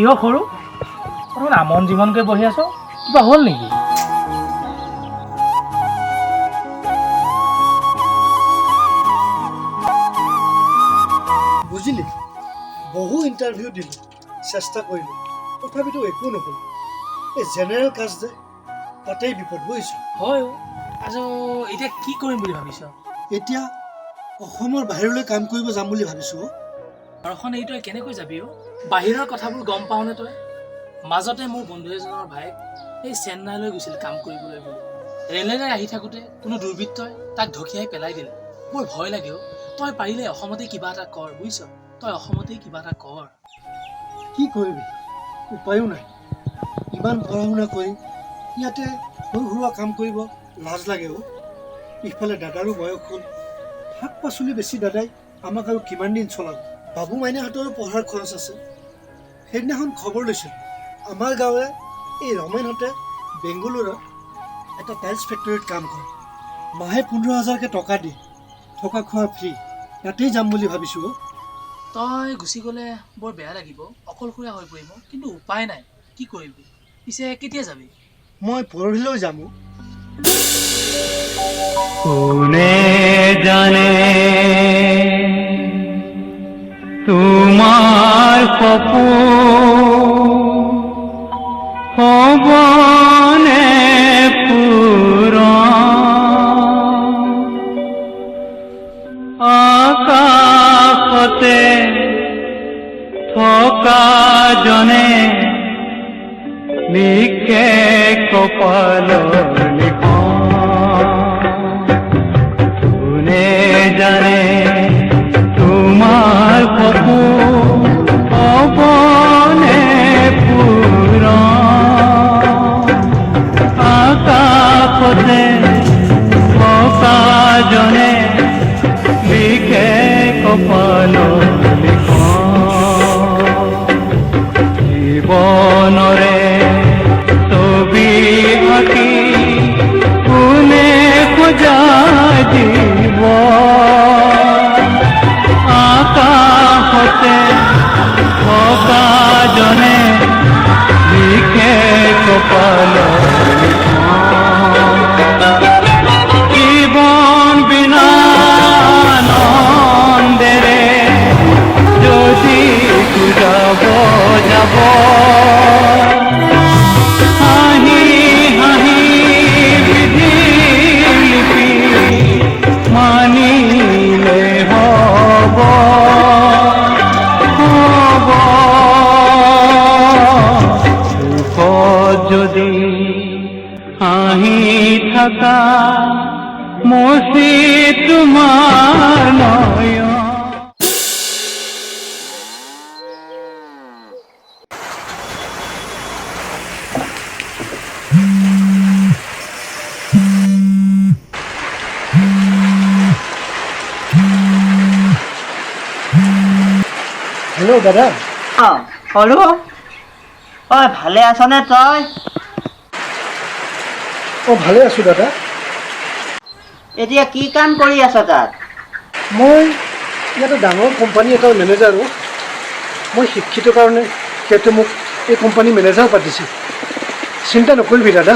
কিয় সৰু অকণমান আমন জীৱনকৈ বহি আছ কিবা হ'ল নেকি বুজিলি বহু ইণ্টাৰভিউ দিলোঁ চেষ্টা কৰিলোঁ তথাপিতো একো নহ'ল এই জেনেৰেল কাষ্ট যে তাতেই বিপদ বুজিছোঁ হয় আৰু এতিয়া কি কৰিম বুলি ভাবিছ এতিয়া অসমৰ বাহিৰলৈ কাম কৰিব যাম বুলি ভাবিছোঁ ঘৰখন এৰি তই কেনেকৈ যাবি বাহিৰৰ কথাবোৰ গম পাওঁনে তই মাজতে মোৰ বন্ধু এজনৰ ভাইক এই চেন্নাইলৈ গৈছিল কাম কৰিবলৈ বুলি ৰেলেৰে আহি থাকোঁতে কোনো দুৰ্বৃত্তই তাক ঢকিয়াই পেলাই দিলে মোৰ ভয় লাগে তই পাৰিলে অসমতেই কিবা এটা কৰ বুজিছ তই অসমতেই কিবা এটা কৰ কি কৰিবি উপায়ো নাই ইমান পঢ়া শুনা কৰি ইয়াতে সৰু সুৰা কাম কৰিব লাজ লাগে ইফালে দাদাৰো বয়স হ'ল শাক পাচলি বেছি দাদাই আমাক আৰু কিমান দিন চলাব বাবু মাইনাহঁতৰো পঢ়াৰ খৰচ আছে সেইদিনাখন খবৰ লৈছিলোঁ আমাৰ গাঁৱে এই ৰমেনহঁতে বেংগালুৰুত এটা টাইলছ ফেক্টৰীত কাম কৰে মাহে 15,000কৈ টকা দিয়ে থকা খোৱা ফ্ৰী তাতেই যাম বুলি ভাবিছোঁ তই গুচি গ'লে বৰ বেয়া লাগিব অকলশৰীয়া হৈ পৰিব কিন্তু উপায় নাই কি কৰিবি পিছে কেতিয়া যাবি মই পৰহিলৈ যাম কোনে জানে তোমাৰ সপোন হ'বনে পূৰণ আকাশতে থকা জনে লিখে কপালৰ লিখন কোনে জানে তোমাৰ সপোন হ'বনে পূৰণ আকাশতে থকা জনে লিখে কপালৰ লিখন জীৱনৰে ছবি আঁকি কোনে সজাই দিব আকাশতে থকা জনে লিখে কপালৰ জীৱন বিনা আনন্দেৰে যদি যাব যাব হাঁহি হাঁহি বিধি লিপি মানিলে হ'ব হ'ব দুখত যদি হাঁহি থাকা মচি তোমাৰ নয়ন হেল্ল' দাদা সৰু অই ভালে আছনে তই ভালে আছোঁ দাদা এতিয়া কি কাম কৰি আছ তাত মই ইয়াতে ডাঙৰ কোম্পানী এটাৰ মেনেজাৰো মই শিক্ষিত কাৰণে সিহঁতে মোক এই কোম্পানী মেনেজাৰ পাতিছে চিন্তা নকৰিবি দাদা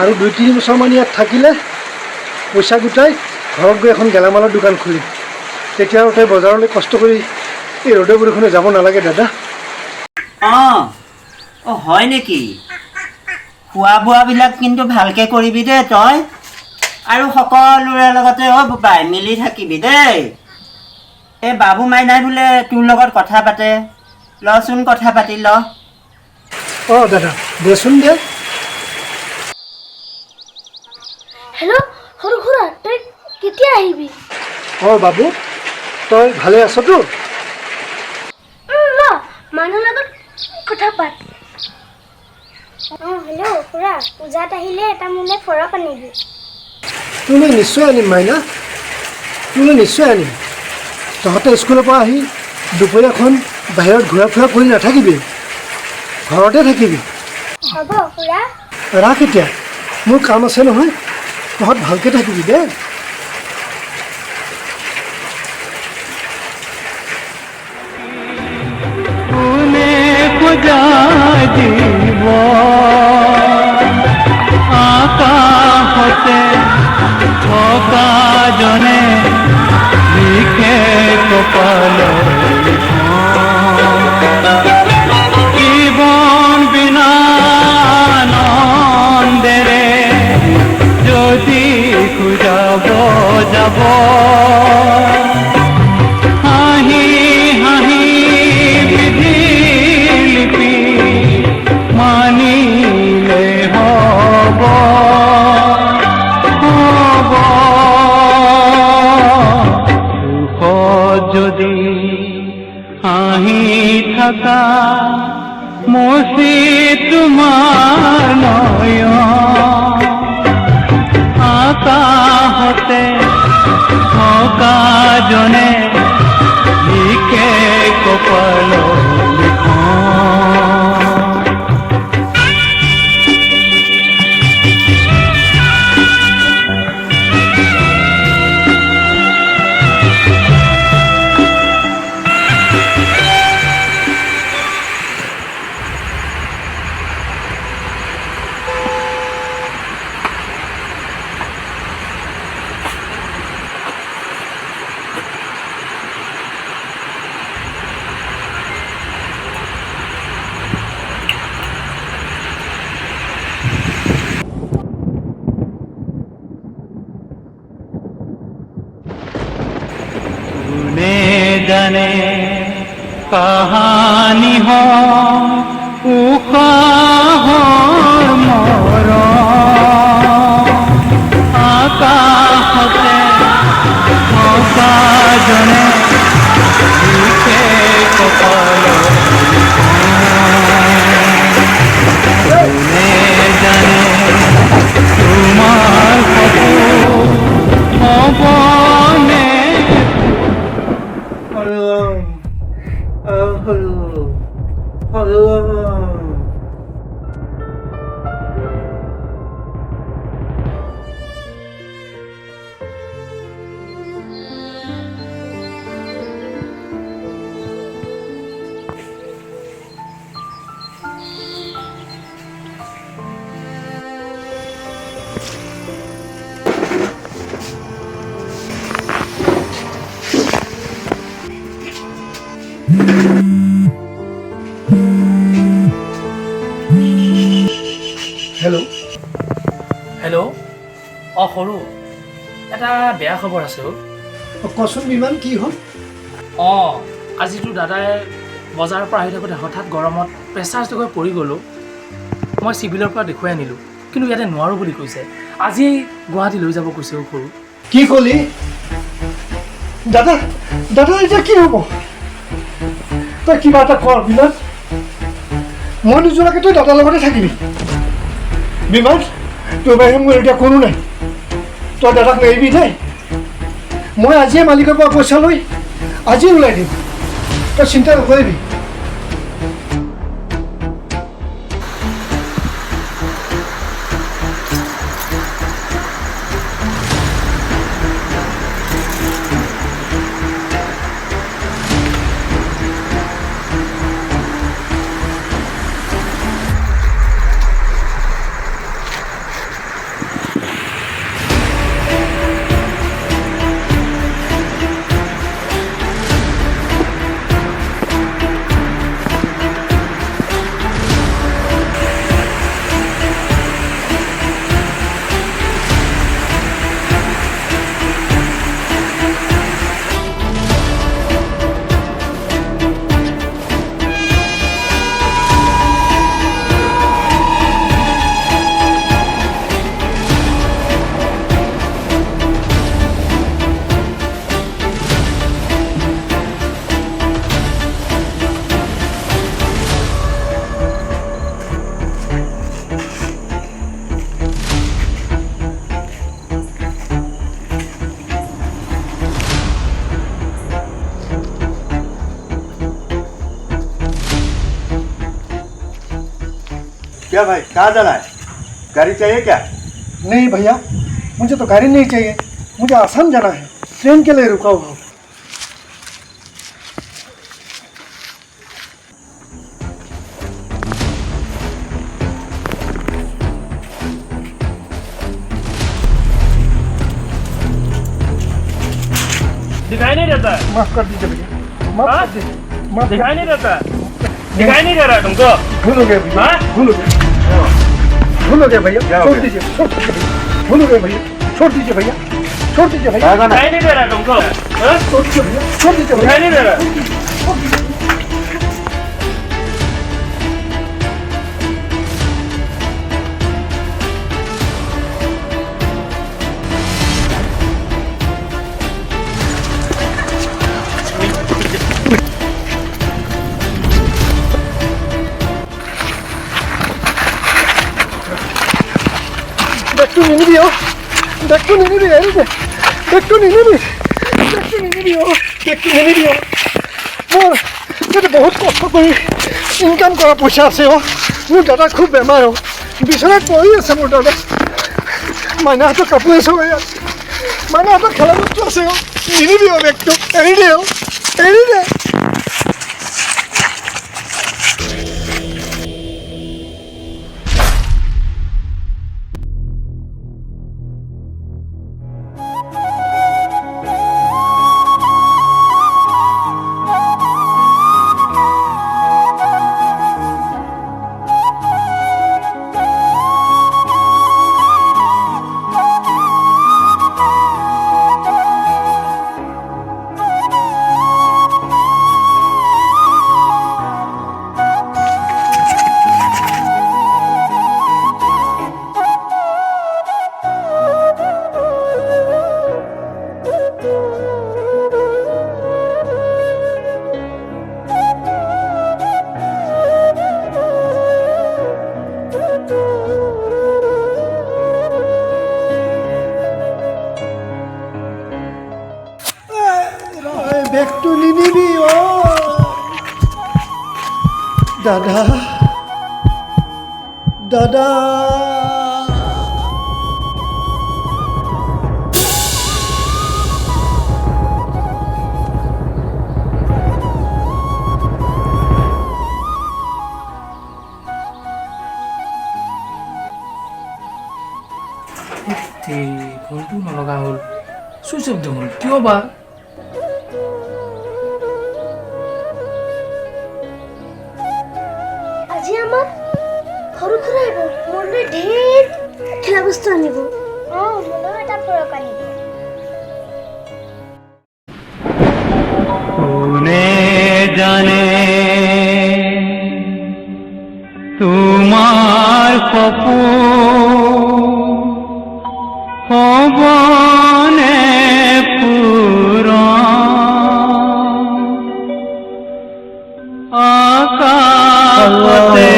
আৰু 2-3 বছৰমান ইয়াত থাকিলে পইচা গোটাই ঘৰত গৈ এখন গেলামালৰ দোকান খুলিম তেতিয়া আৰু তই বজাৰলৈ কষ্ট কৰি এই ৰ'দে বৰষুণে যাব নালাগে দাদা হয় নেকি খোৱা বোৱাবিলাক কিন্তু ভালকৈ কৰিবি দেই তই আৰু সকলোৰে লগতে বোপাই মিলি থাকিবি দেই এই বাবু মাইনাই বোলে তোৰ লগত কথা পাতে লচোন কথা পাতি ল দাদা দেচোন দে হেল্ল' সৰু খুৰা তই কেতিয়া আহিবি বাবু তই ভালে আছতো মানুহৰ লগত কথা পাত হেল্ল' খুৰা পূজাত আহিলে এটা মোলৈ ফৰক আনিবি তোলৈ নিশ্চয় আনিম মাইনা তোলৈ নিশ্চয় আনিম তহঁতে স্কুলৰ পৰা আহি দুপৰীয়াখন বাহিৰত ঘূৰা ফুৰা কৰি নাথাকিবি ঘৰতে থাকিবি হ'ব খুৰা ৰাখ এতিয়া মোৰ কাম আছে নহয় তহঁত ভালকৈ থাকিবি দেই কোনে জীবন বিনা নন্দেৰে যদি খুজাব যাব হাঁহি হাঁহি বিধি লিপি মানিলে হ'ব হ'ব সুখত যদি হাঁহি থকা মচি তোমাৰ নয়ন আকাশতে থকা জনে লিখে কপালৰ লিখন কোনে জানে কাহানি উশাহৰ মৰম আকাশতে থকা জনে লিখে কপালৰ কোনে জানে তোমাৰ সপোন হ'বনে হেল্ল' হেল্ল' অঁ সৰু এটা বেয়া খবৰ আছে কচোন বিমান কি হ'ল অঁ আজিতো দাদাই বজাৰৰ পৰা আহি থাকোঁতে হঠাৎ গৰমত প্ৰেছাৰ ষ্ট্ৰ'ক হৈ পৰি গ'লোঁ মই চিভিলৰ পৰা দেখুৱাই আনিলোঁ কিন্তু ইয়াতে নোৱাৰোঁ বুলি কৈছে আজি গুৱাহাটী লৈ যাব কৈছে সৰু কি ক'লি দাদা দাদা এতিয়া কি হ'ব তই কিবা এটা কৰ বিমান মই নোযোৱাকৈ তই দাদাৰ লগতে থাকিবি বিমান তোৰ বাহিৰে মোৰ এতিয়া কোনো নাই তই দাদাক নেৰিবি দেই মই আজিয়ে মালিকৰ পৰা পইচা লৈ আজি ওলাই দিম তই চিন্তা নকৰিবি क्या भाई कहाँ जाना है? गाड़ी चाहिए क्या? नहीं भैया मुझे तो गाड़ी नहीं चाहिए मुझे आसाम जाना है ट्रेन के लिए रुका हुआ हूँ दिखाई नहीं देता है माफ कर दीजिए भैया माफ कर दे माफ दिखाई नहीं देता दिखाई नहीं दे रहा तुमको भूल हो गया भैया हाँ? भूल हो गया भैया क्या हो छोड़ गया? दीजिए भूल हो गया भैया छोड़ दीजिए भैया छोड़ दीजिए भैया आएगा ना दिखाई नहीं दे रहा तुमको हाँ? छोड़ दीजिए भैया छोड़ दीजिए भैया दिखाई नहीं दे रहा Back to Ninive, oh. Back to Ninive, back to Ninive, back to Ninive, oh. Back to Ninive, oh. মোৰ ইয়াতে বহুত কষ্ট কৰি ইনকাম কৰা পইচা আছে অ' মোৰ দাদা খুব বেমাৰ অ' বিচনাত পৰি আছে মোৰ দাদা মাইনাহঁতৰ কাপোৰ চবাই আছে মাইনাহঁতৰ খেলা বস্তু আছে অ' নিদিবি অ' বেগটো এৰি দে অ' এৰি দে বেগটো নিনিবি অ' দাদা দাদা ফোনটো নলগা হ'ল চুইচ অফ দেখোন কিয় বা আজি আমাৰ সৰু খুৰা আহিব মোলৈ ঢেৰ খেলা বস্তু আনিব মোলৈও এটা ফৰক আনিব কোনে জানে তোমাৰ সপোন হবনে পূৰণ আকাশতে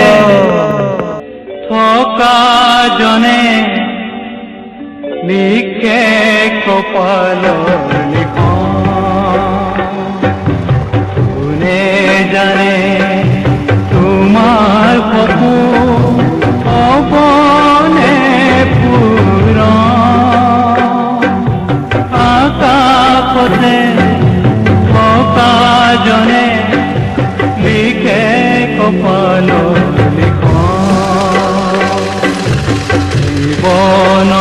থকা জনে লিখে কপালৰ লিখন কোনে জানে তোমাৰ সপোন হবনে পূৰণ আকাশতে থকা জনে লিখে কপালৰ লিখন জীৱন